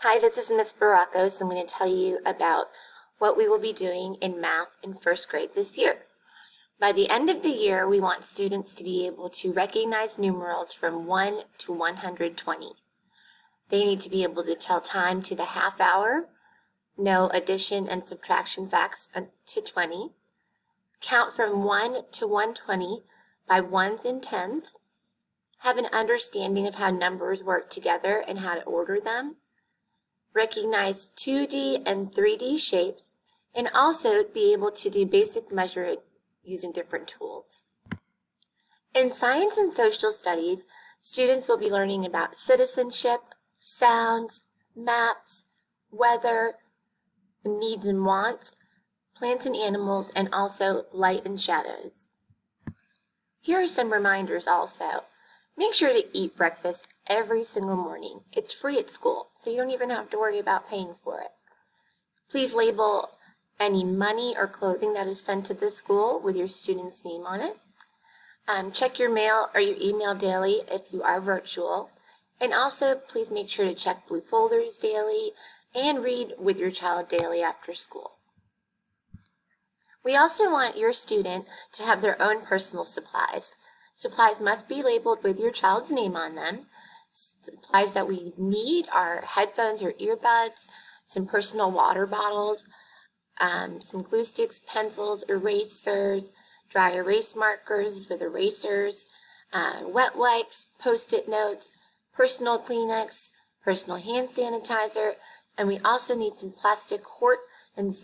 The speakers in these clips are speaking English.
Hi, this is Ms. Baracos. I'm going to tell you about what we will be doing in math in first grade this year. By the end of the year, we want students to be able to recognize numerals from 1 to 120. They need to be able to tell time to the half hour, know addition and subtraction facts to 20, count from 1 to 120 by ones and tens, have an understanding of how numbers work together and how to order them, recognize 2D and 3D shapes, and also be able to do basic measuring using different tools. In science and social studies, students will be learning about citizenship, sounds, maps, weather, needs and wants, plants and animals, and also light and shadows. Here are some reminders also. Make sure to eat breakfast every single morning. It's free at school, so you don't even have to worry about paying for it. Please label any money or clothing that is sent to the school with your student's name on it. Check your mail or your email daily if you are virtual. And also, please make sure to check blue folders daily and read with your child daily after school. We also want your student to have their own personal supplies. Supplies must be labeled with your child's name on them. Supplies that we need are headphones or earbuds, some personal water bottles, some glue sticks, pencils, erasers, dry erase markers with erasers, wet wipes, Post-it notes, personal Kleenex, personal hand sanitizer, and we also need some plastic quart and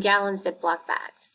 gallon Ziploc bags.